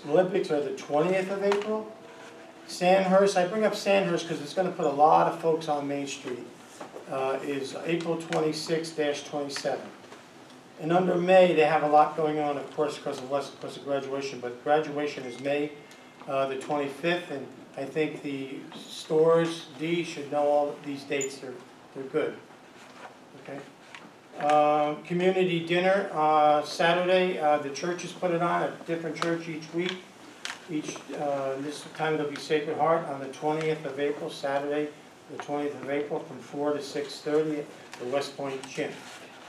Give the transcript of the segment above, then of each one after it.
Olympics are the 20th of April. Sandhurst, I bring up Sandhurst because it's going to put a lot of folks on Main Street, is April 26-27. And under May, they have a lot going on, of course, because of graduation, but graduation is May the 25th, and I think the stores, D, should know all these dates. They're good. Okay. Community dinner, Saturday, the churches put it on, a different church each week. This time it'll be Sacred Heart on the 20th of April, Saturday, the 20th of April, from 4 to 6:30 at the West Point Gym.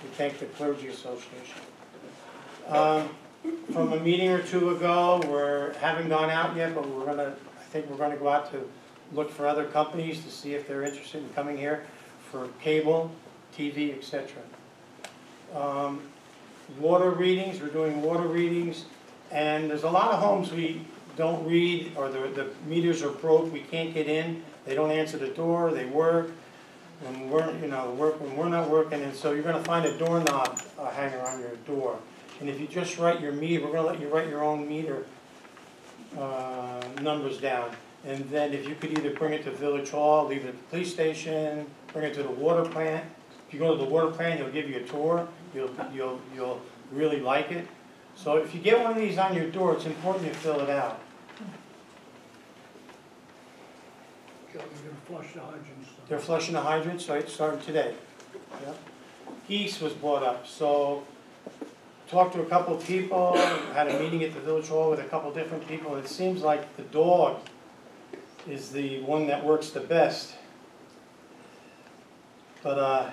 We thank the Clergy Association. From a meeting or two ago, we haven't gone out yet, but I think we're gonna go out to look for other companies to see if they're interested in coming here for cable, TV, etc. Water readings, we're doing water readings, and there's a lot of homes we don't read, or the meters are broke, we can't get in, they don't answer the door, they work, when we're not working, and so you're going to find a doorknob hanger on your door. And if you just write your meter, we're going to let you write your own meter numbers down. And then if you could either bring it to Village Hall, leave it at the police station, bring it to the water plant. If you go to the water plant, he'll give you a tour. You'll really like it. So if you get one of these on your door, it's important you fill it out. You're going to flush the hydrants. They're flushing the hydrants, so it started today. Yeah. Geese was brought up. So talked to a couple of people, had a meeting at the Village Hall with a couple different people, and it seems like the dog is the one that works the best. But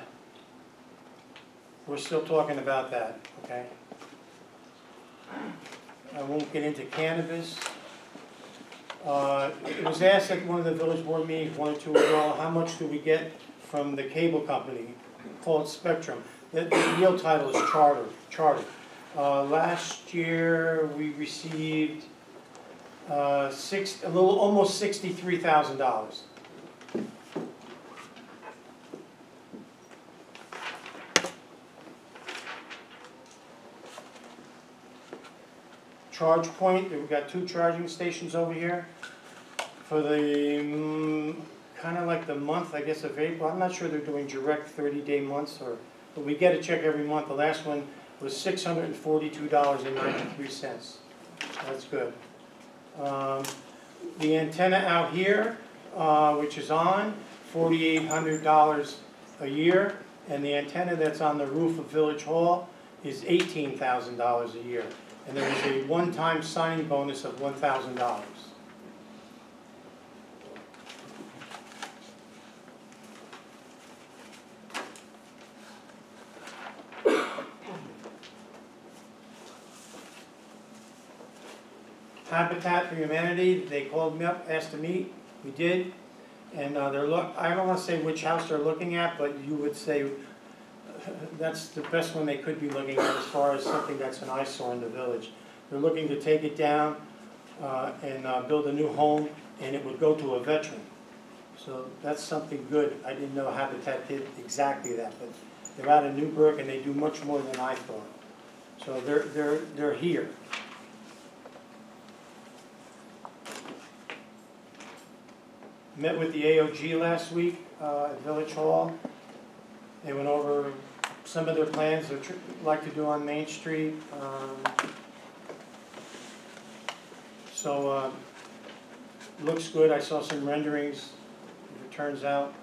we're still talking about that, okay? I won't get into cannabis. It was asked at one of the village board meetings, 1 or 2 ago, how much do we get from the cable company called Spectrum? The real title is Charter. Last year we received almost $63,000. Charge Point, we've got 2 charging stations over here. For the kind of like the month, I guess, of April. I'm not sure they're doing direct 30-day months, but we get a check every month. The last one was $642.93. That's good. The antenna out here, which is on, $4,800 a year, and the antenna that's on the roof of Village Hall is $18,000 a year. And there is a one-time signing bonus of $1,000. Habitat for Humanity, they called me up, asked to meet, we did, and I don't want to say which house they're looking at, but you would say that's the best one they could be looking at as far as something that's an eyesore in the village. They're looking to take it down and build a new home, and it would go to a veteran. So that's something good. I didn't know Habitat did exactly that, but they're out of Newburgh and they do much more than I thought. So they're here. Met with the AOG last week at Village Hall. They went over some of their plans they'd like to do on Main Street. Looks good. I saw some renderings, if it turns out.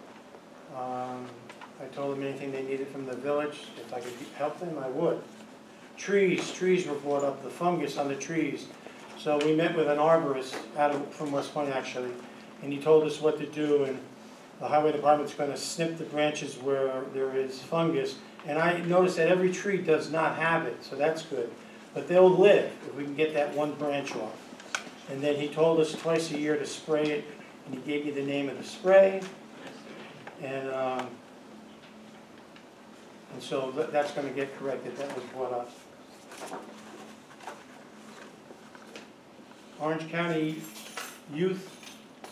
I told them anything they needed from the village. If I could help them, I would. Trees were brought up, the fungus on the trees. So we met with an arborist from West Point, actually, and he told us what to do, and the highway department's going to snip the branches where there is fungus. And I noticed that every tree does not have it, so that's good. But they'll live if we can get that one branch off. And then he told us twice a year to spray it, and he gave you the name of the spray. And so that's going to get corrected. That was brought up. Orange County Youth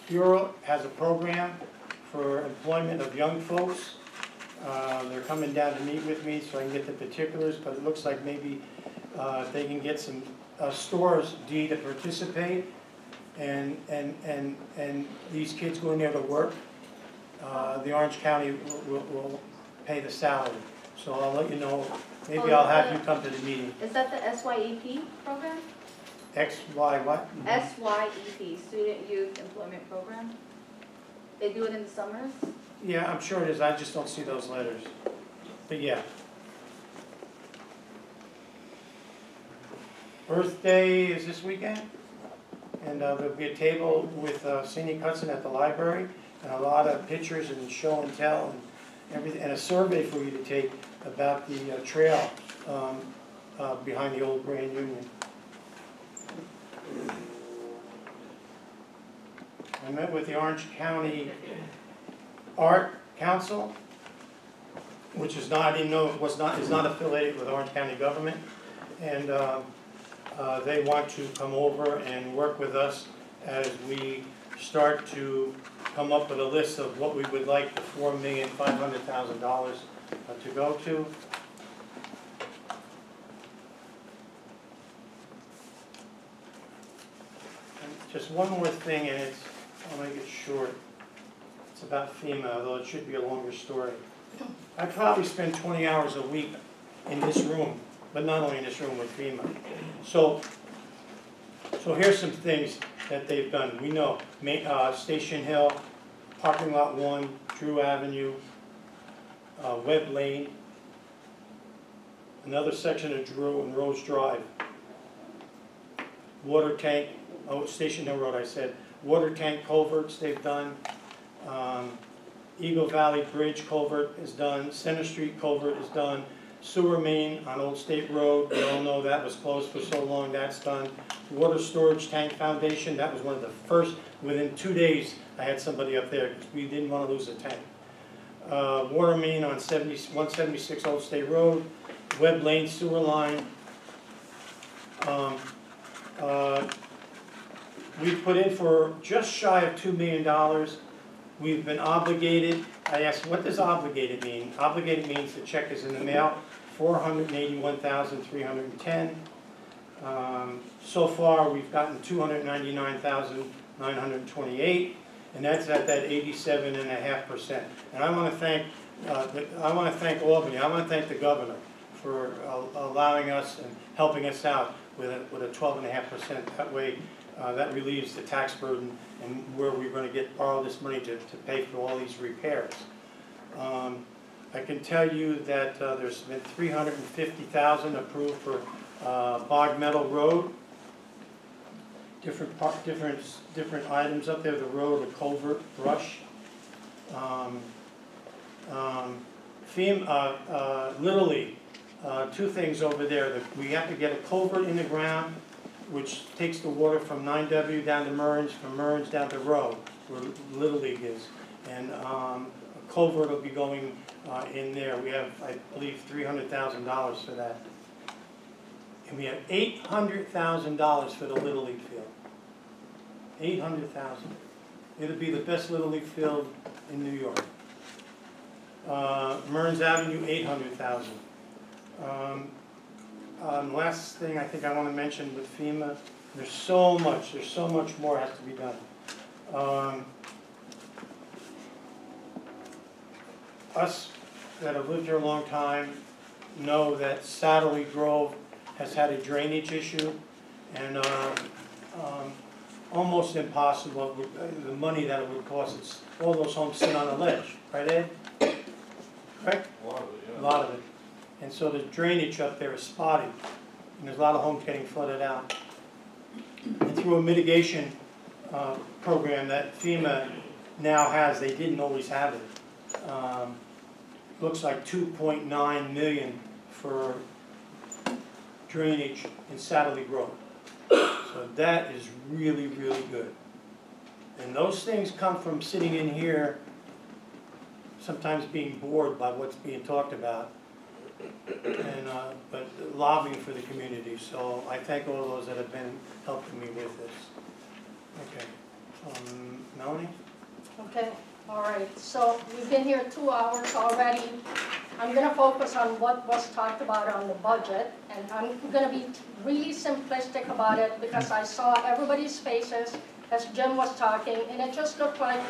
Bureau has a program for employment of young folks. They're coming down to meet with me so I can get the particulars, but it looks like maybe if they can get stores D to participate, and these kids go in there to work. The Orange County will pay the salary. So I'll let you know, maybe I'll have you come to the meeting. Is that the SYEP program? XY what? SYEP, Student Youth Employment Program? They do it in the summers? Yeah, I'm sure it is, I just don't see those letters. But yeah. Earth Day is this weekend, and there'll be a table with Cindy Cutson at the library, and a lot of pictures and show and tell and everything, and a survey for you to take about the trail behind the old Grand Union. I met with the Orange County Art Council, which is not, I didn't know it was not, is not affiliated with Orange County government, and they want to come over and work with us as we start to come up with a list of what we would like the $4,500,000 to go to. And just one more thing, and it's, I'll make it short. It's about FEMA, although it should be a longer story. I probably spend 20 hours a week in this room, but not only in this room, with FEMA. So here's some things that they've done. We know Station Hill, Parking Lot 1, Drew Avenue, Webb Lane, another section of Drew and Rose Drive, water tank, Station Hill Road I said, water tank culverts they've done, Eagle Valley Bridge culvert is done, Center Street culvert is done, sewer main on Old State Road, we all know that was closed for so long, that's done. Water storage tank foundation, that was one of the first, within 2 days I had somebody up there because we didn't want to lose a tank. Water main on 176 Old State Road, Webb Lane sewer line. We've put in for just shy of $2 million. We've been obligated. I asked, what does obligated mean? Obligated means the check is in the mail, $481,310. So far, we've gotten $299,928, and that's at that 87.5%. And I want to thank Albany. I want to thank the governor for allowing us and helping us out with a 12.5%. That way, that relieves the tax burden and where we're going to borrow this money to pay for all these repairs. I can tell you that there's been $350,000 approved for Bog Meadow Road. Different items up there. The road, a culvert, brush. Little League. Two things over there. We have to get a culvert in the ground, which takes the water from 9W down to Murns, from Murns down to Rowe, where Little League is. And a culvert will be going in there. We have, I believe, $300,000 for that. And we have $800,000 for the Little League field. $800,000. It'll be the best Little League field in New York. Murns Avenue, $800,000. Last thing I think I want to mention with FEMA, there's so much more has to be done. Us that have lived here a long time know that Satterley Grove has had a drainage issue, and almost impossible, the money that it would cost. It's, all those homes sit on a ledge, right, Ed? Correct? A lot of it, yeah. A lot of it. And so the drainage up there is spotty, and there's a lot of homes getting flooded out. And through a mitigation program that FEMA now has, they didn't always have it. Looks like $2.9 million for drainage in Satterley Grove. So that is really, really good. And those things come from sitting in here, sometimes being bored by what's being talked about, and but lobbying for the community. So I thank all those that have been helping me with this. Okay, Melanie? Okay, all right. So we've been here 2 hours already. I'm gonna focus on what was talked about on the budget, and I'm gonna be really simplistic about it because I saw everybody's faces as Jim was talking, and it just looked like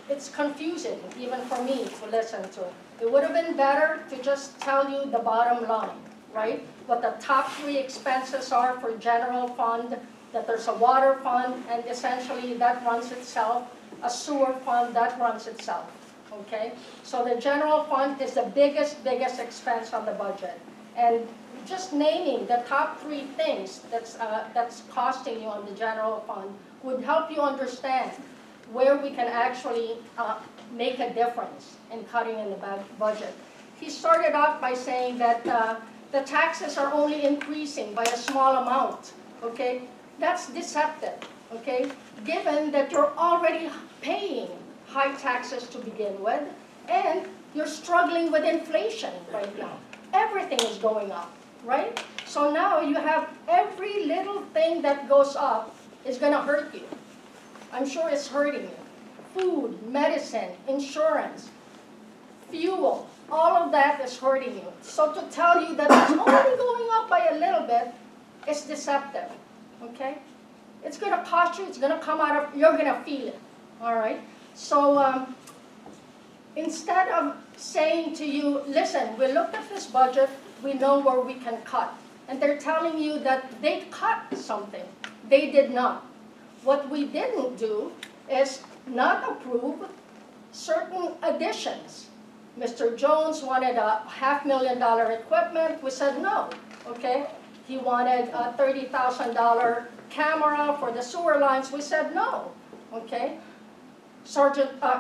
it's confusing, even for me to listen to. It would have been better to just tell you the bottom line, right? What the top 3 expenses are for general fund, that there's a water fund, and essentially that runs itself, a sewer fund that runs itself, okay? So the general fund is the biggest expense on the budget. And just naming the top 3 things that's costing you on the general fund would help you understand where we can actually make a difference in cutting in the budget. He started off by saying that the taxes are only increasing by a small amount, okay? That's deceptive, okay? Given that you're already paying high taxes to begin with, and you're struggling with inflation right now. Everything is going up, right? So now you have every little thing that goes up is gonna hurt you. I'm sure it's hurting you. Food, medicine, insurance, fuel, all of that is hurting you. So to tell you that it's only going up by a little bit is deceptive, okay? It's gonna cost you, it's gonna come out of, you're gonna feel it, all right? So instead of saying to you, listen, we looked at this budget, we know where we can cut. And they're telling you that they cut something. They did not. What we didn't do is not approve certain additions. Mr. Jones wanted a $500,000 equipment. We said no, okay? He wanted a $30,000 camera for the sewer lines. We said no, okay?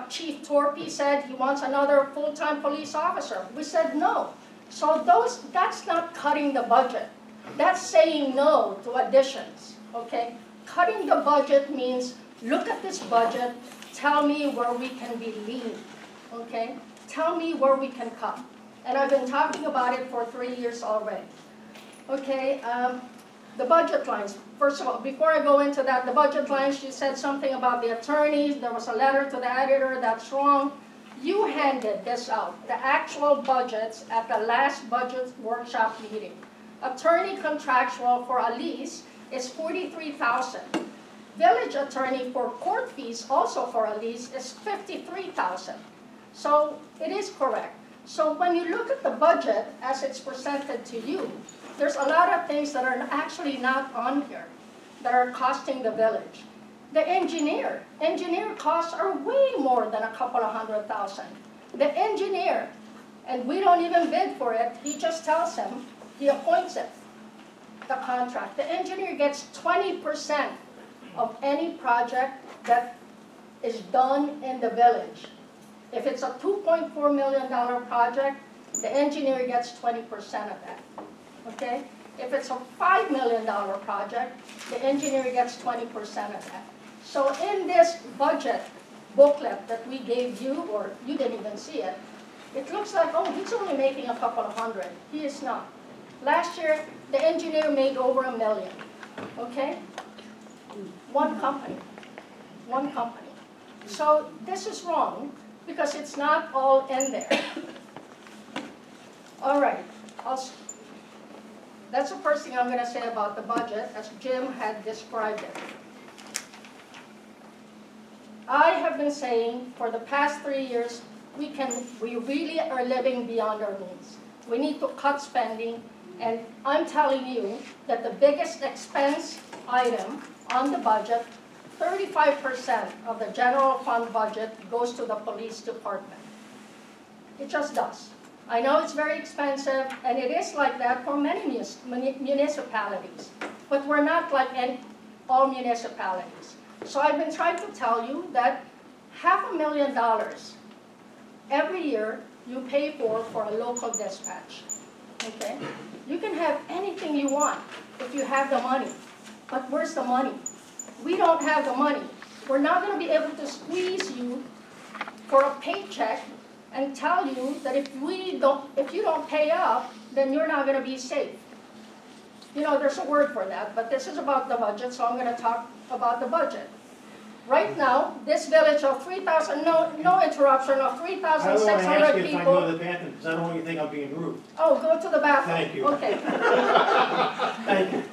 Chief Torpy said he wants another full-time police officer. We said no. So that's not cutting the budget. That's saying no to additions, okay? Cutting the budget means look at this budget, tell me where we can be lean, okay? Tell me where we can cut. And I've been talking about it for 3 years already. Okay, the budget lines. First of all, before I go into that, the budget lines, she said something about the attorneys. There was a letter to the editor, that's wrong. You handed this out, the actual budgets at the last budget workshop meeting. Attorney contractual for a lease is $43,000. Village attorney for court fees, also for a lease, is $53,000. So it is correct. So when you look at the budget as it's presented to you, there's a lot of things that are actually not on here that are costing the village. The engineer costs are way more than a couple of $100,000. The engineer, and we don't even bid for it, he just tells him, he appoints it, the contract. The engineer gets 20% of any project that is done in the village. If it's a $2.4 million project, the engineer gets 20% of that, okay? If it's a $5 million project, the engineer gets 20% of that. So in this budget booklet that we gave you, or you didn't even see it, it looks like, oh, he's only making a couple of hundred. He is not. Last year, the engineer made over $1 million, okay? One company. So this is wrong because it's not all in there. All right, that's the first thing I'm going to say about the budget as Jim had described it. I have been saying for the past 3 years, we really are living beyond our means. We need to cut spending, and I'm telling you that the biggest expense item on the budget, 35% of the general fund budget goes to the police department. It just does. I know it's very expensive, and it is like that for many municipalities, but we're not like all municipalities. So I've been trying to tell you that $500,000 every year you pay for a local dispatch, okay? You can have anything you want if you have the money, but where's the money? We don't have the money. We're not going to be able to squeeze you for a paycheck and tell you that if you don't pay up, then you're not going to be safe. You know, there's a word for that, but this is about the budget, so I'm going to talk about the budget. Right now, this village of 3,000, no interruption, of I don't want to ask 3,600 you if I go to people. the bathroom, because I don't want you to think I'm being rude. Oh, go to the bathroom. Thank you. Okay. Thank you.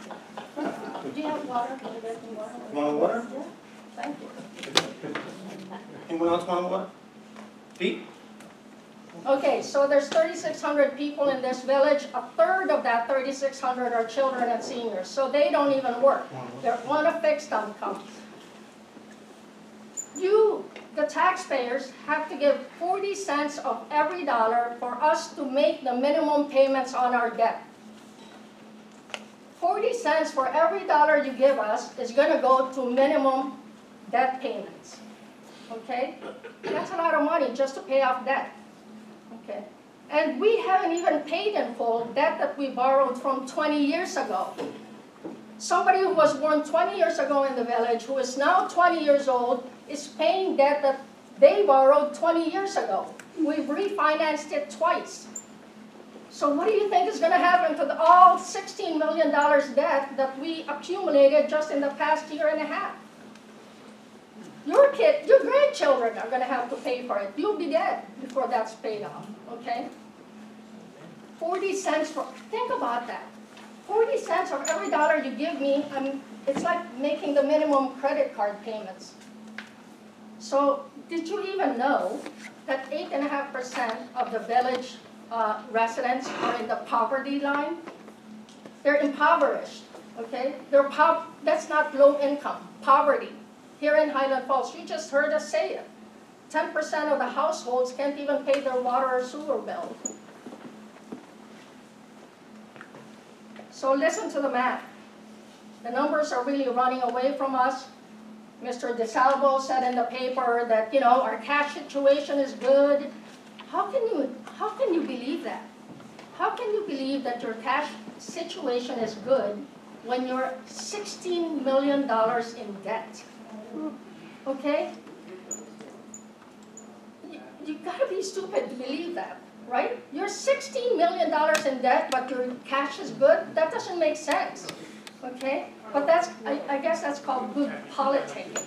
Do you have water? Can you get me water? Want water? Yeah, thank you. Anyone else want water? Pete? Okay, so there's 3,600 people in this village. A third of that 3,600 are children and seniors, so they don't even work. They're on a fixed income. You, the taxpayers, have to give 40 cents of every dollar for us to make the minimum payments on our debt. 40 cents for every dollar you give us is going to go to minimum debt payments. Okay? That's a lot of money just to pay off debt. Okay? And we haven't even paid in full debt that we borrowed from 20 years ago. Somebody who was born 20 years ago in the village, who is now 20 years old, is paying debt that they borrowed 20 years ago. We've refinanced it twice. So what do you think is going to happen to the all $16 million debt that we accumulated just in the past year and a half? Your grandchildren are going to have to pay for it. You'll be dead before that's paid off, okay? 40 cents for, think about that. 40 cents of every dollar you give me, it's like making the minimum credit card payments. So did you even know that 8.5% of the village residents are in the poverty line? They're impoverished, okay? That's not low income, poverty. Here in Highland Falls, you just heard us say it. 10% of the households can't even pay their water or sewer bill. So listen to the math. The numbers are really running away from us. Mr. DeSalvo said in the paper that, our cash situation is good. How can you believe that? How can you believe that your cash situation is good when you're $16 million in debt? Okay? You gotta be stupid to believe that, right? You're $16 million in debt, but your cash is good? That doesn't make sense, okay? But I guess that's called good politicking.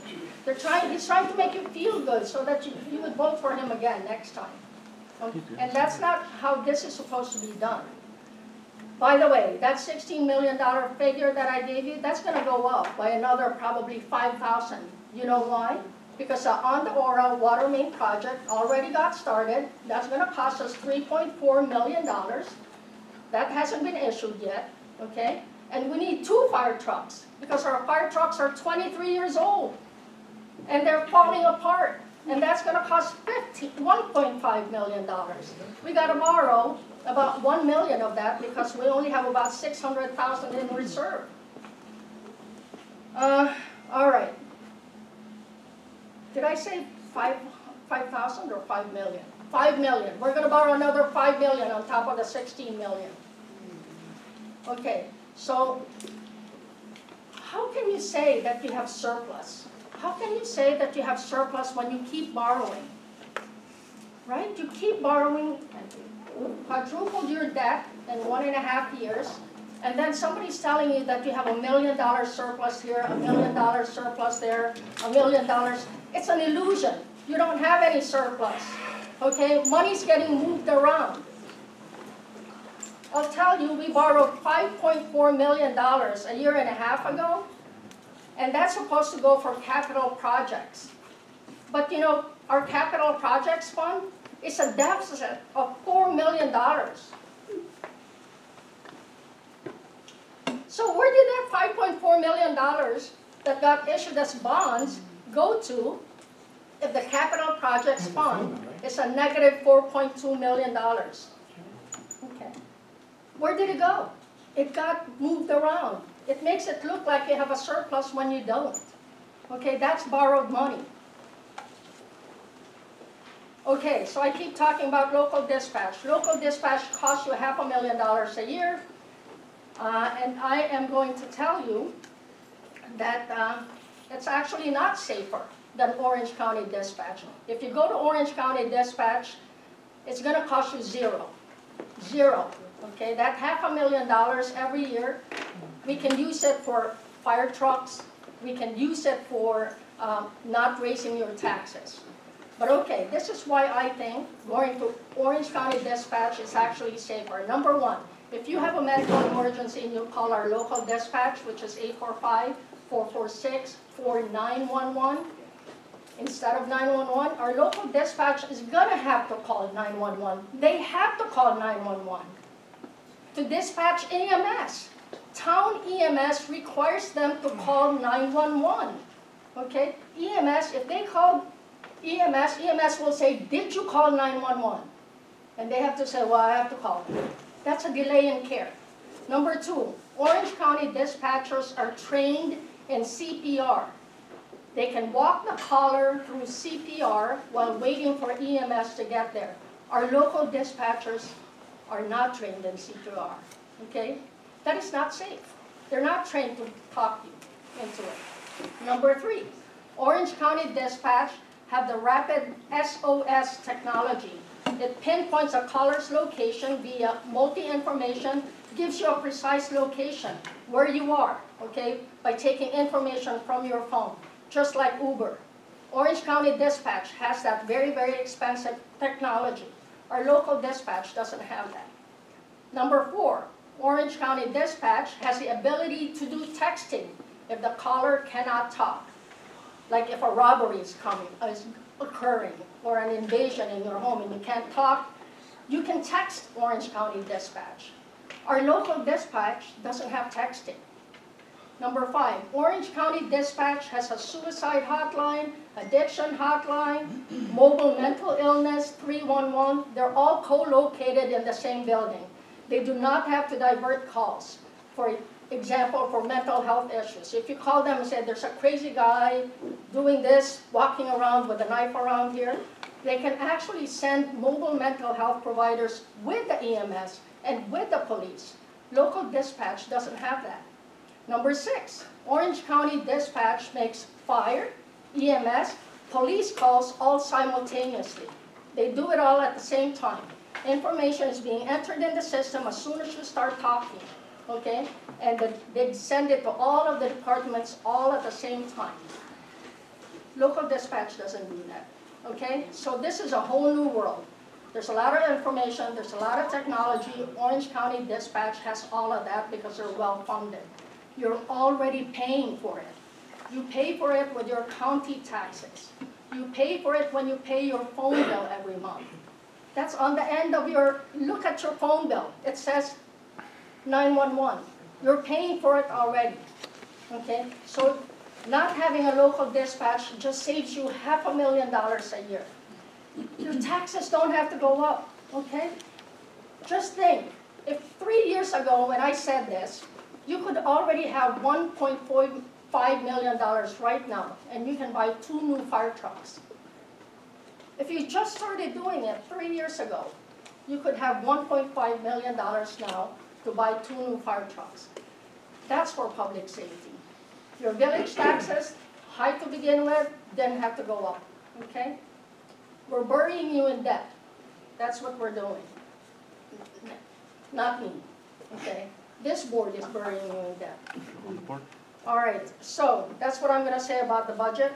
He's trying to make you feel good so that you would vote for him again next time. Okay? And that's not how this is supposed to be done. By the way, that $16 million figure that I gave you, that's going to go up by another probably 5,000. You know why? Because the On the Ora water main project already got started. That's going to cost us $3.4 million. That hasn't been issued yet, okay? And we need 2 fire trucks because our fire trucks are 23 years old and they're falling apart. And that's going to cost $1.5 million. We got to borrow about $1 million of that because we only have about $600,000 in reserve. All right. Did I say 5,000 or 5 million? 5 million. We're going to borrow another 5 million on top of the 16 million. Okay, so how can you say that you have surplus? How can you say that you have surplus when you keep borrowing? Right? You keep borrowing, quadrupled your debt in 1.5 years, and then somebody's telling you that you have $1 million surplus here, $1 million surplus there, $1 million. It's an illusion. You don't have any surplus. Okay? Money's getting moved around. I'll tell you, we borrowed $5.4 million a year and a half ago, and that's supposed to go for capital projects. But our capital projects fund is a deficit of $4 million. So where did that $5.4 million that got issued as bonds go to if the capital projects fund is a negative $4.2 million? Okay. Where did it go? It got moved around. It makes it look like you have a surplus when you don't. Okay, that's borrowed money. Okay, so I keep talking about local dispatch. Local dispatch costs you $500,000 a year. And I am going to tell you that it's actually not safer than Orange County Dispatch. If you go to Orange County Dispatch, it's going to cost you zero. Zero. Okay, that $500,000 every year, we can use it for fire trucks. We can use it for not raising your taxes. But okay, this is why I think going to Orange County Dispatch is actually safer. Number one, if you have a medical emergency and you call our local dispatch, which is 845-446-4911, instead of 911, our local dispatch is gonna have to call 911. They have to call 911 to dispatch EMS. Town EMS requires them to call 911, okay? EMS, if they call EMS will say, did you call 911? And they have to say, well, I have to call. That's a delay in care. Number two, Orange County dispatchers are trained in CPR. They can walk the caller through CPR while waiting for EMS to get there. Our local dispatchers are not trained in CPR, okay? That is not safe. They're not trained to talk you into it. Number three, Orange County Dispatch have the rapid SOS technology. It pinpoints a caller's location via multi-information, gives you a precise location where you are, okay, by taking information from your phone, just like Uber. Orange County Dispatch has that very, very expensive technology. Our local dispatch doesn't have that. Number four, Orange County Dispatch has the ability to do texting if the caller cannot talk. Like if a robbery is occurring, or an invasion in your home and you can't talk, you can text Orange County Dispatch. Our local dispatch doesn't have texting. Number five, Orange County Dispatch has a suicide hotline, addiction hotline, mobile mental illness 311. They're all co-located in the same building. They do not have to divert calls. For example, for mental health issues. If you call them and say, there's a crazy guy doing this, walking around with a knife around here, they can actually send mobile mental health providers with the EMS and with the police. Local dispatch doesn't have that. Number six, Orange County Dispatch makes fire, EMS, police calls all simultaneously. They do it all at the same time. Information is being entered in the system as soon as you start talking, okay? And they send it to all of the departments all at the same time. Local dispatch doesn't do that, okay? So this is a whole new world. There's a lot of information, there's a lot of technology. Orange County Dispatch has all of that because they're well funded. You're already paying for it. You pay for it with your county taxes. You pay for it when you pay your phone bill every month. That's on the end of your, look at your phone bill. It says 911. You're paying for it already, okay? So not having a local dispatch just saves you $500,000 a year. Your taxes don't have to go up, okay? Just think, if 3 years ago when I said this, you could already have $1.5 million right now, and you can buy 2 new fire trucks. If you just started doing it 3 years ago, you could have $1.5 million now to buy 2 new fire trucks. That's for public safety. Your village taxes, high to begin with, then have to go up, okay? We're burying you in debt. That's what we're doing. Not me, okay? This board is burying you in debt. All right, so that's what I'm going to say about the budget.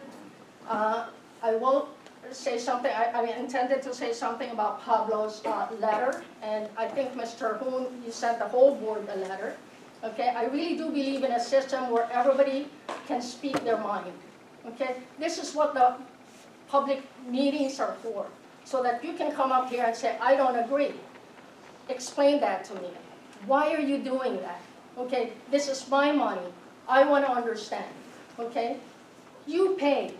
I will say something, I intended to say something about Pablo's letter, and I think Mr. Hoon, you sent the whole board a letter. Okay, I really do believe in a system where everybody can speak their mind. Okay, this is what the public meetings are for, so that you can come up here and say, I don't agree. Explain that to me. Why are you doing that? Okay, this is my money. I want to understand. Okay, you pay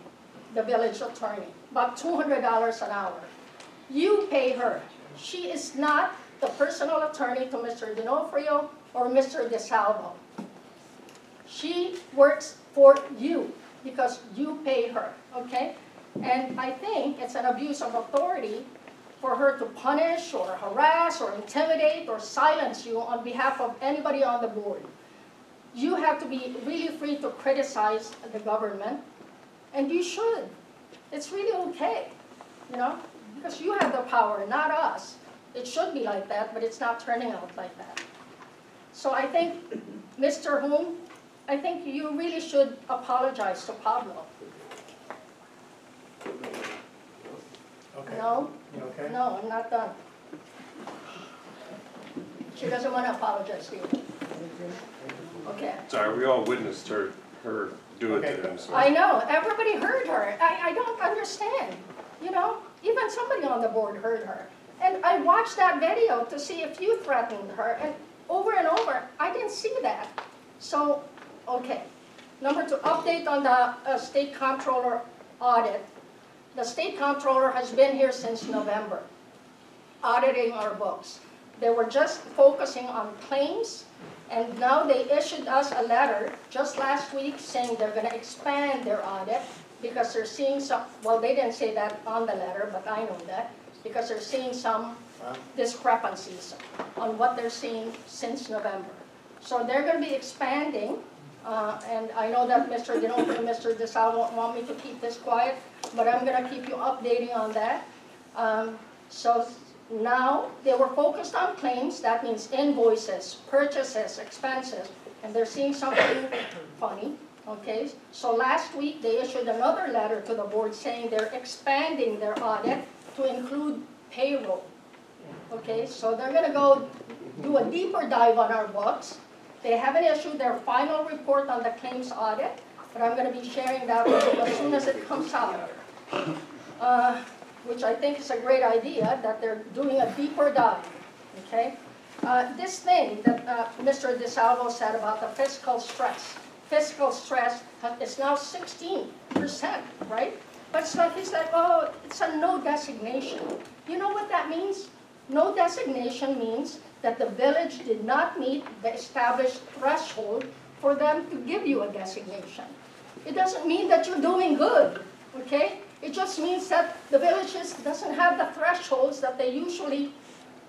the village attorney about $200 an hour. You pay her. She is not the personal attorney to Mr. D'Onofrio or Mr. DeSalvo. She works for you because you pay her, okay? And I think it's an abuse of authority for her to punish or harass or intimidate or silence you on behalf of anybody on the board. You have to be really free to criticize the government, and you should. It's really okay, you know, because you have the power, not us. It should be like that, but it's not turning out like that. So I think, Mr. Hoon, I think you really should apologize to Pablo. Okay. No, You okay? no, I'm not done. She doesn't want to apologize to you. Okay. Sorry, we all witnessed her do it Okay. to him, so. I know, everybody heard her. I don't understand, you know? Even somebody on the board heard her. And I watched that video to see if you threatened her, and over, I didn't see that. So, okay. Number 2, update on the state comptroller audit. The state comptroller has been here since November, auditing our books. They were just focusing on claims, and now they issued us a letter just last week saying they're going to expand their audit because they're seeing some, well, they didn't say that on the letter, but I know that, because they're seeing some discrepancies on what they're seeing since November. So they're going to be expanding, and I know that Mr. Dinoco and Mr. DeSalvo want me to keep this quiet, but I'm going to keep you updating on that. So now they were focused on claims, that means invoices, purchases, expenses, and they're seeing something funny, okay? So last week they issued another letter to the board saying they're expanding their audit to include payroll, okay? So they're gonna go do a deeper dive on our books. They haven't issued their final report on the claims audit, but I'm gonna be sharing that with you as soon as it comes out. Which I think is a great idea, that they're doing a deeper dive, okay? This thing that Mr. DeSalvo said about the fiscal stress is now 16%, right? But it's like, he's like, oh, it's a no designation. You know what that means? No designation means that the village did not meet the established threshold for them to give you a designation. It doesn't mean that you're doing good, okay? It just means that the village doesn't have the thresholds that they usually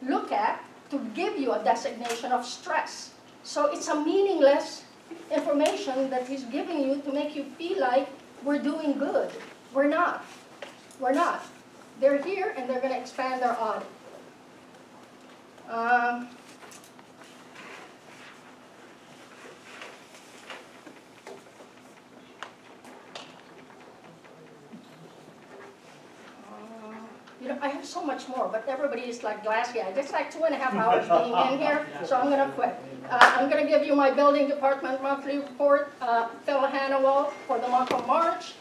look at to give you a designation of stress. So it's a meaningless information that he's giving you to make you feel like we're doing good. We're not. We're not. They're here and they're going to expand their audit. You know, I have so much more, but everybody is like glassy-eyed. It's like 2.5 hours being in here, so I'm going to quit. I'm going to give you my building department monthly report, Phil Hannawell, for the month of March.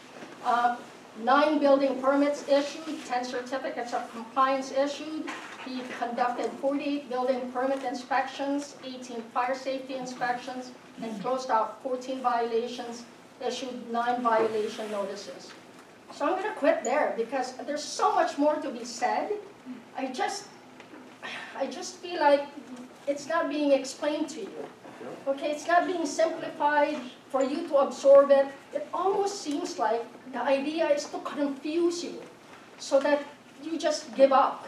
9 building permits issued, 10 certificates of compliance issued. He conducted 48 building permit inspections, 18 fire safety inspections, and closed out 14 violations, issued 9 violation notices. So I'm going to quit there because there's so much more to be said. I just feel like it's not being explained to you. Okay, it's not being simplified for you to absorb it. It almost seems like the idea is to confuse you so that you just give up.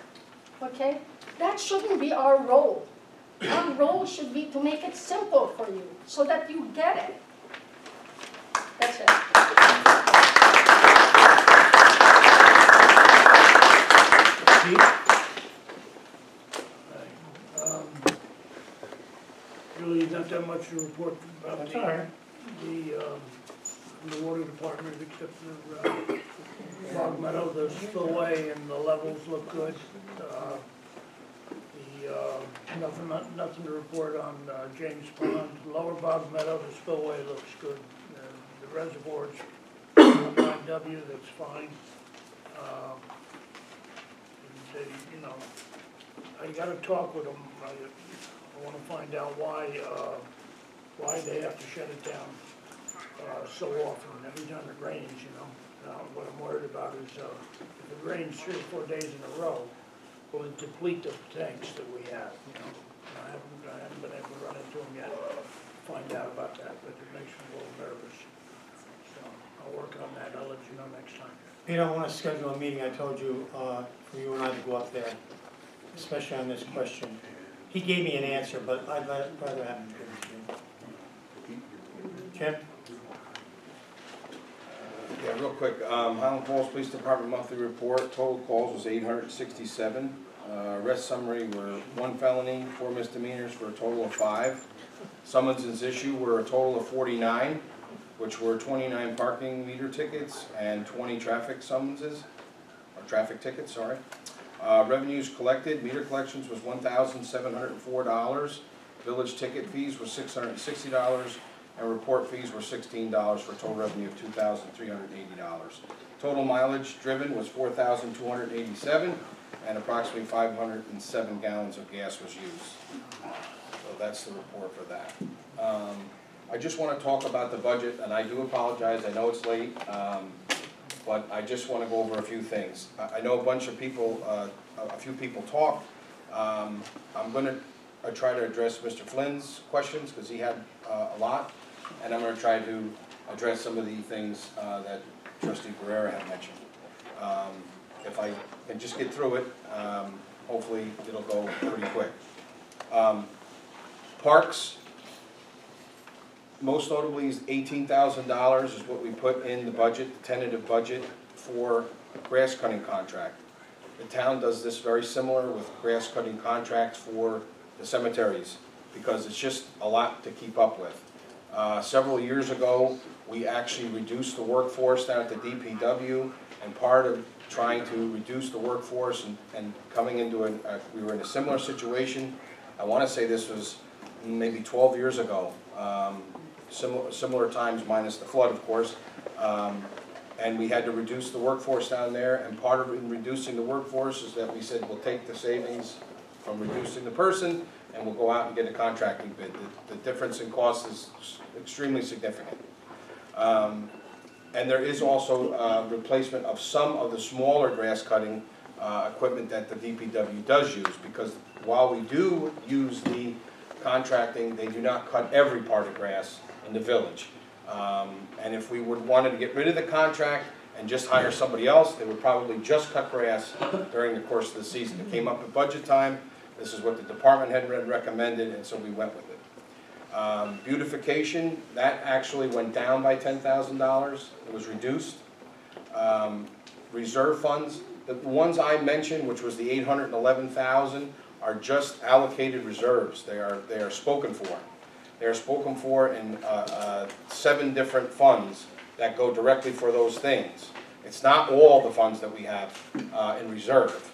Okay? That shouldn't be our role. Our role should be to make it simple for you so that you get it. That's it. Really not that much to report about That's all right. the water department, except for Bog Meadow, the spillway and the levels look good. Nothing to report on James Pond. Lower Bog Meadow, the spillway looks good. The reservoirs on 9W, that's fine. You know, I got to talk with them. I want to find out why they have to shut it down so often, every time it rains, you know. Now, what I'm worried about is if it rains 3 or 4 days in a row, will it deplete the tanks that we have, you know. I haven't been able to run into them yet, find out about that, but it makes me a little nervous. So I'll work on that, I'll let you know next time. Pete, I want to schedule a meeting, I told you, for you and I to go up there, especially on this question. He gave me an answer, but I'd rather have him give it to you. Jim? Yeah, real quick, Highland Falls Police Department monthly report, total calls was 867. Arrest summary were 1 felony, 4 misdemeanors for a total of 5. Summonses issued were a total of 49, which were 29 parking meter tickets and 20 traffic summonses. or traffic tickets, sorry. Revenues collected, meter collections was $1,704. Village ticket fees were $660, and report fees were $16 for a total revenue of $2,380. Total mileage driven was 4,287, and approximately 507 gallons of gas was used. So that's the report for that. I just want to talk about the budget, and I do apologize, I know it's late, but I just want to go over a few things. I know a bunch of people, a few people talked. I'm going to try to address Mr. Flynn's questions, because he had a lot, and I'm going to try to address some of the things that Trustee Guerrera had mentioned. If I can just get through it, hopefully it'll go pretty quick. Parks, most notably is $18,000 is what we put in the budget, the tentative budget for grass cutting contract. The town does this very similar with grass cutting contracts for the cemeteries, because it's just a lot to keep up with. Several years ago, we actually reduced the workforce down at the DPW, and part of trying to reduce the workforce and coming into we were in a similar situation. I want to say this was maybe 12 years ago, similar times minus the flood, of course, and we had to reduce the workforce down there, and part of reducing the workforce is that we said we'll take the savings from reducing the person, and we'll go out and get a contracting bid. The difference in cost is extremely significant. And there is also replacement of some of the smaller grass cutting equipment that the DPW does use, because while we do use the contracting, they do not cut every part of grass in the village. And if we wanted to get rid of the contract and just hire somebody else, they would probably just cut grass during the course of the season. It came up at budget time. This is what the department head recommended, and so we went with it. Beautification, that actually went down by $10,000. It was reduced. Reserve funds, the ones I mentioned, which was the $811,000, are just allocated reserves. They are spoken for. They are spoken for in 7 different funds that go directly for those things. It's not all the funds that we have in reserve.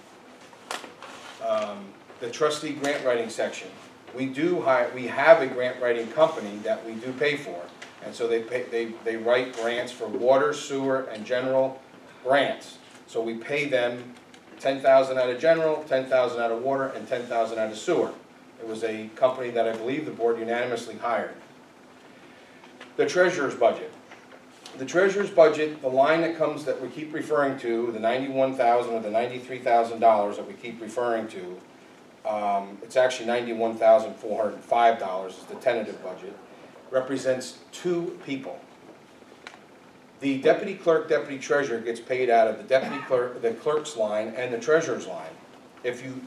The trustee grant writing section. We have a grant writing company that we do pay for, and so they write grants for water, sewer, and general grants. So we pay them $10,000 out of general, $10,000 out of water, and $10,000 out of sewer. It was a company that I believe the board unanimously hired. The treasurer's budget. The treasurer's budget, the line that we keep referring to, the $91,000 or the $93,000 that we keep referring to, it's actually $91,405 is the tentative budget, represents 2 people. The deputy clerk, deputy treasurer gets paid out of the deputy clerk, the clerk's line, and the treasurer's line. If you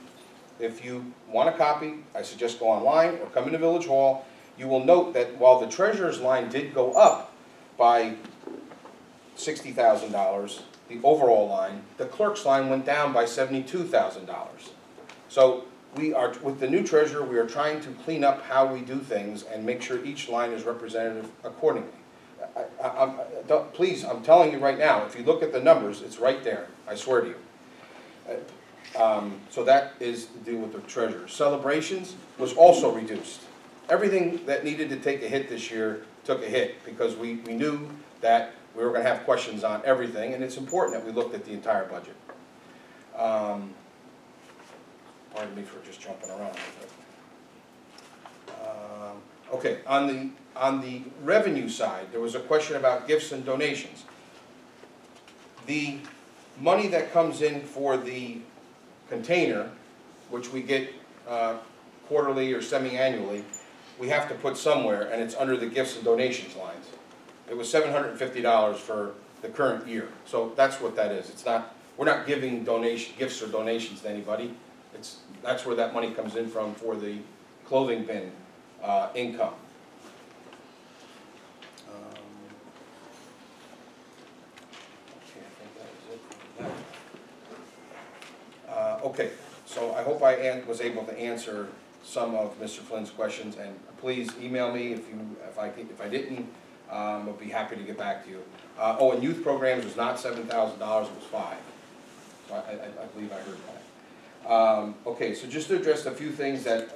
want a copy, I suggest go online or come into Village Hall. You will note that while the treasurer's line did go up by $60,000, the overall line, the clerk's line went down by $72,000. So with the new treasurer, we are trying to clean up how we do things and make sure each line is representative accordingly. Please, I'm telling you right now, if you look at the numbers, it's right there. I swear to you. So that is to do with the treasurer. Celebrations was also reduced. Everything that needed to take a hit this year took a hit, because we knew that we were going to have questions on everything, and it's important that we looked at the entire budget. Pardon me for just jumping around. Okay, on the revenue side, there was a question about gifts and donations. The money that comes in for the container, which we get quarterly or semi-annually, we have to put somewhere, and it's under the gifts and donations lines. It was $750 for the current year, so that's what that is. It's not, we're not giving gifts or donations to anybody. That's where that money comes in from for the clothing bin income. Okay, I think that was it. Okay, so I hope I was able to answer some of Mr. Flynn's questions, and please email me if I didn't. I'll be happy to get back to you. And youth programs was not $7,000; it was $5,000. I believe I heard that. Okay, so just to address a few things that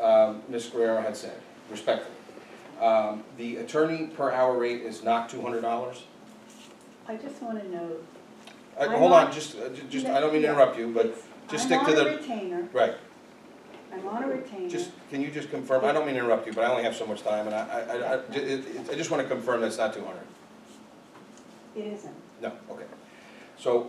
Ms. Guerrero had said, respectfully. The attorney per hour rate is not $200. I just want to know. Hold on, just, I don't mean to interrupt you, but just stick to I'm on a the, retainer. right. I'm on a retainer. Just, can you just confirm, I don't mean to interrupt you, but I only have so much time, and I just want to confirm that's not 200. It isn't. No, okay. So,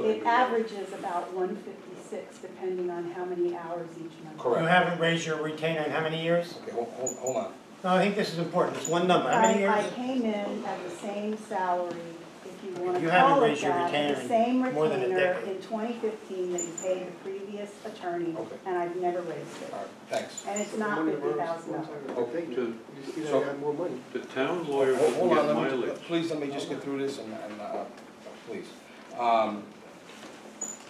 It averages about 156 depending on how many hours each month. Correct. You haven't raised your retainer in how many years? okay, hold on. No, I think this is important, it's one number, how many I years? came in at the same salary, if you want You to haven't call it raised your that, retainer the same in more than a retainer decade. in 2015 that you paid the previous attorney, Okay. and I've never raised it. All right, thanks. And it's not $50,000. Okay. So, the town lawyer Hold doesn't on, get mileage. please let me just get through this please.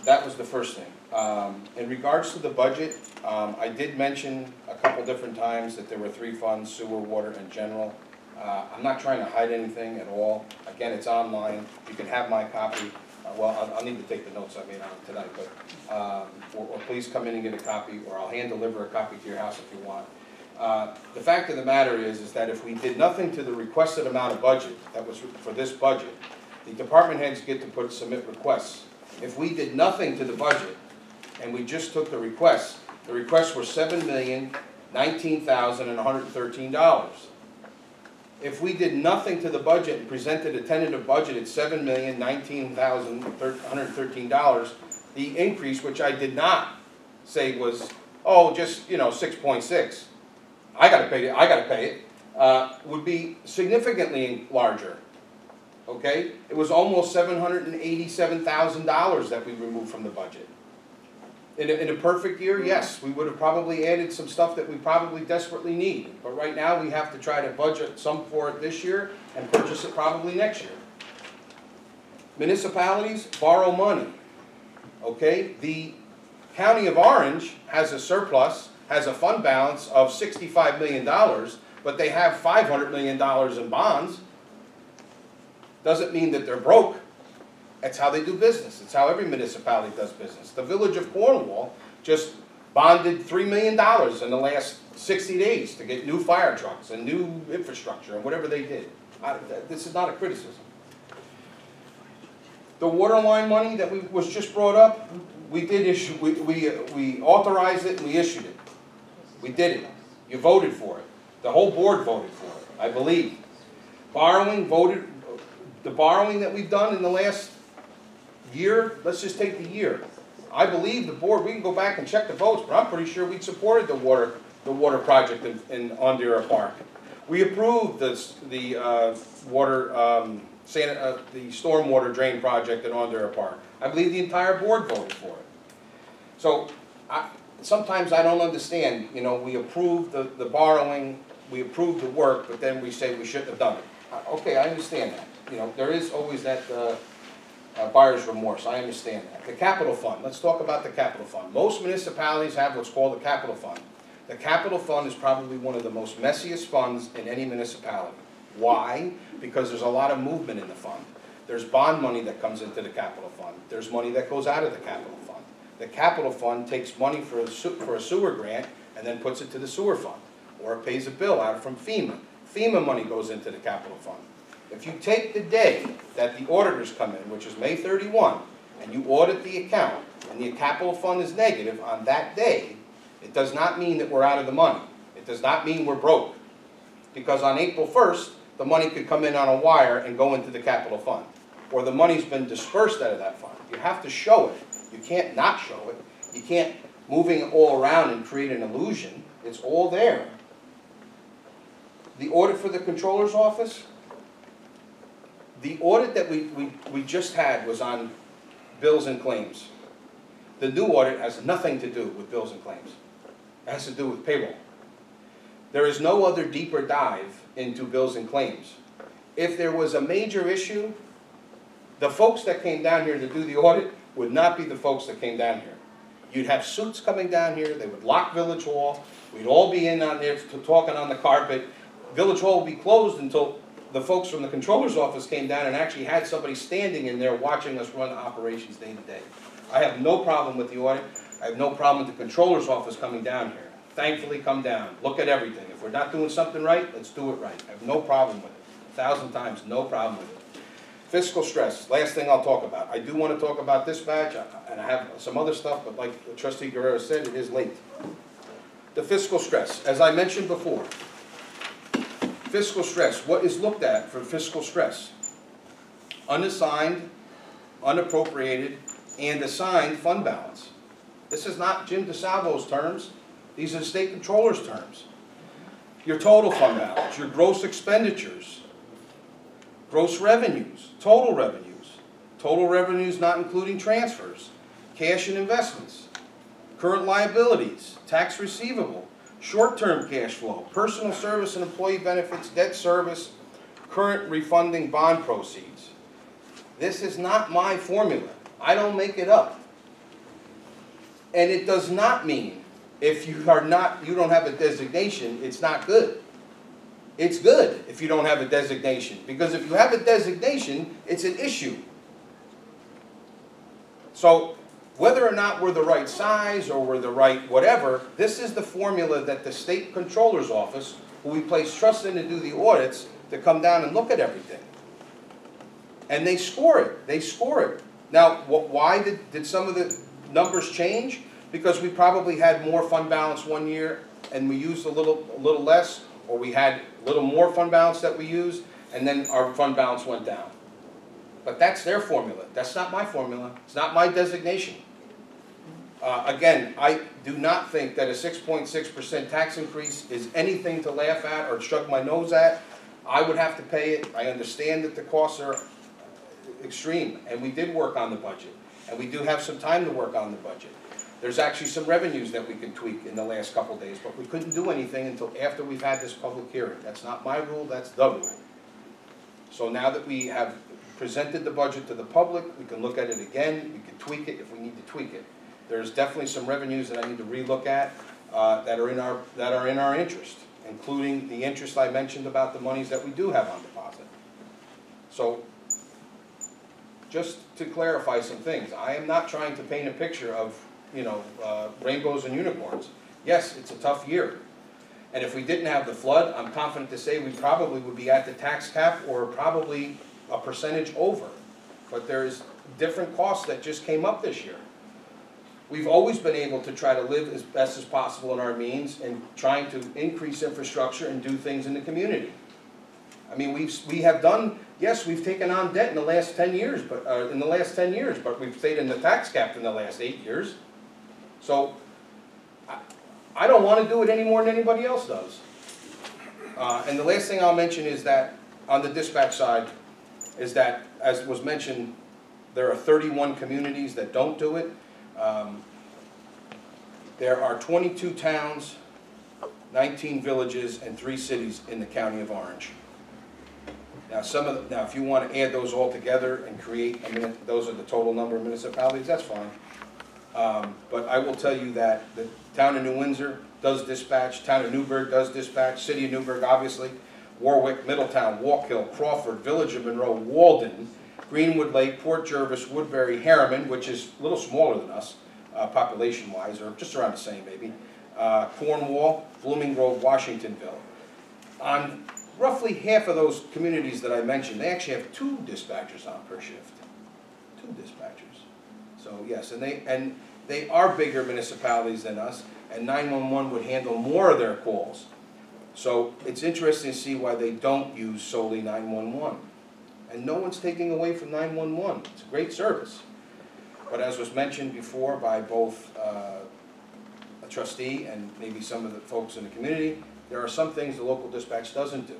That was the first thing. In regards to the budget, I did mention a couple different times that there were 3 funds, sewer, water, and general. I'm not trying to hide anything at all. Again, it's online. You can have my copy. Well, I'll need to take the notes I made on it tonight, but, or please come in and get a copy, or I'll hand deliver a copy to your house if you want. The fact of the matter is that if we did nothing to the requested amount of budget that was for this budget, the department heads get to submit requests. If we did nothing to the budget and we just took the requests were $7,019,113. If we did nothing to the budget and presented a tentative budget at $7,019,113, the increase, which I did not say was, oh, just, 6.6. I gotta pay it, would be significantly larger. Okay? It was almost $787,000 that we removed from the budget. In a perfect year, yes, we would have probably added some stuff that we probably desperately need. But right now, we have to try to budget some for it this year and purchase it probably next year. Municipalities borrow money. Okay? The County of Orange has a surplus, has a fund balance of $65 million, but they have $500 million in bonds. Doesn't mean that they're broke. That's how they do business. It's how every municipality does business. The Village of Cornwall just bonded $3 million in the last 60 days to get new fire trucks and new infrastructure and whatever they did. This is not a criticism. The water line money that was just brought up, we did issue, we authorized it and we issued it. We did it. You voted for it. The whole board voted for it, I believe. The borrowing that we've done in the last year, let's just take the year. I believe the board, we can go back and check the votes, but I'm pretty sure we supported the water project in Ondera Park. We approved the stormwater drain project in Ondera Park. I believe the entire board voted for it. So sometimes I don't understand, we approved the borrowing, we approved the work, but then we say we shouldn't have done it. Okay, I understand that. There is always that buyer's remorse. I understand that. The capital fund. Let's talk about the capital fund. Most municipalities have what's called a capital fund. The capital fund is probably one of the most messiest funds in any municipality. Why? Because there's a lot of movement in the fund. There's bond money that comes into the capital fund. There's money that goes out of the capital fund. The capital fund takes money for a sewer grant and then puts it to the sewer fund. Or it pays a bill out from FEMA. FEMA money goes into the capital fund. If you take the day that the auditors come in, which is May 31, and you audit the account, and the capital fund is negative on that day, it does not mean that we're out of the money. It does not mean we're broke. Because on April 1st, the money could come in on a wire and go into the capital fund. Or the money's been dispersed out of that fund. You have to show it. You can't not show it. You can't moving it all around and create an illusion. It's all there. The audit for the controller's office, the audit that we just had was on bills and claims. The new audit has nothing to do with bills and claims. It has to do with payroll. There is no other deeper dive into bills and claims. If there was a major issue, the folks that came down here to do the audit would not be the folks that came down here. You'd have suits coming down here, they would lock Village Hall, we'd all be in on there talking on the carpet. Village Hall would be closed until the folks from the controller's office came down and actually had somebody standing in there watching us run operations day to day. I have no problem with the audit. I have no problem with the controller's office coming down here. Thankfully, come down, look at everything. If we're not doing something right, let's do it right. I have no problem with it. 1,000 times, no problem with it. Fiscal stress, last thing I'll talk about. I do want to talk about dispatch, and I have some other stuff, but like Trustee Guerrero said, it is late. The fiscal stress, as I mentioned before, fiscal stress, what is looked at for fiscal stress? Unassigned, unappropriated, and assigned fund balance. This is not Jim DeSalvo's terms. These are the state controller's terms. Your total fund balance, your gross expenditures, gross revenues, total revenues not including transfers, cash and investments, current liabilities, tax receivable, short-term cash flow, personal service and employee benefits, debt service, current refunding bond proceeds. This is not my formula. I don't make it up. And it does not mean if you don't have a designation, it's not good. It's good if you don't have a designation, because if you have a designation, it's an issue. So whether or not we're the right size or we're the right whatever, this is the formula that the state controller's office, who we place trust in to do the audits, to come down and look at everything. And they score it. They score it. Now, why did some of the numbers change? Because we probably had more fund balance one year and we used a little less, or we had a little more fund balance that we used, and then our fund balance went down. But that's their formula. That's not my formula. It's not my designation. Again, I do not think that a 6.6% tax increase is anything to laugh at or shrug my nose at. I would have to pay it. I understand that the costs are extreme, and we did work on the budget, and we do have some time to work on the budget. There's actually some revenues that we can tweak in the last couple days, but we couldn't do anything until after we've had this public hearing. That's not my rule, that's the rule. So now that we have presented the budget to the public, we can look at it again, we can tweak it if we need to tweak it. There's definitely some revenues that I need to relook at that are in our interest, including the interest I mentioned about the monies that we do have on deposit. So, just to clarify some things, I am not trying to paint a picture of, rainbows and unicorns. Yes, it's a tough year. And if we didn't have the flood, I'm confident to say we probably would be at the tax cap or probably a percentage over. But there's different costs that just came up this year. We've always been able to try to live as best as possible in our means and trying to increase infrastructure and do things in the community. I mean, we have done, yes, we've taken on debt in the last 10 years, but we've stayed in the tax cap in the last 8 years. So I don't want to do it any more than anybody else does. And the last thing I'll mention is that on the dispatch side is that, as was mentioned, there are 31 communities that don't do it. There are 22 towns, 19 villages, and 3 cities in the county of Orange. Now, if you want to add those all together and create those are the total number of municipalities, that's fine. But I will tell you that the town of New Windsor does dispatch, town of Newburgh does dispatch, city of Newburgh, obviously, Warwick, Middletown, Walk-Hill, Crawford, Village of Monroe, Walden, Greenwood Lake, Port Jervis, Woodbury, Harriman, which is a little smaller than us, population-wise, or just around the same maybe, Cornwall, Blooming Grove, Washingtonville. On roughly half of those communities that I mentioned, they actually have 2 dispatchers on per shift. 2 dispatchers. So yes, and they are bigger municipalities than us, and 911 would handle more of their calls. So it's interesting to see why they don't use solely 911. And no one's taking away from 911. It's a great service. But as was mentioned before by both a trustee and maybe some of the folks in the community, there are some things the local dispatch doesn't do.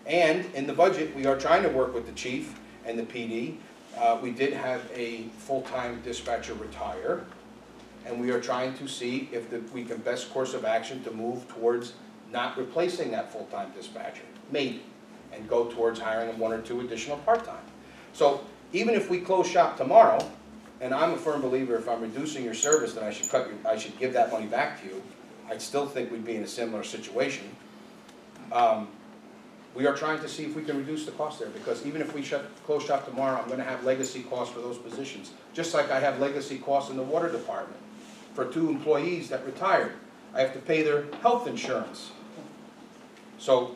And in the budget, we are trying to work with the chief and the PD. We did have a full-time dispatcher retire, and we are trying to see if we can best course of action to move towards not replacing that full-time dispatcher, maybe, and go towards hiring 1 or 2 additional part-time. So even if we close shop tomorrow, and I'm a firm believer if I'm reducing your service, then I should give that money back to you. I still think we'd be in a similar situation. we are trying to see if we can reduce the cost there, because even if we close shop tomorrow, I'm gonna have legacy costs for those positions. Just like I have legacy costs in the water department for 2 employees that retired. I have to pay their health insurance. So,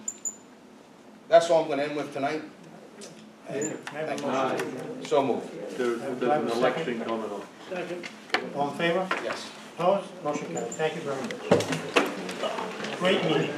that's all I'm gonna end with tonight. May I have a Thank you. motion? So moved. There's an election coming up. Second. All in favor? Yes. Opposed? Motion carried. Thank you very much. Great meeting.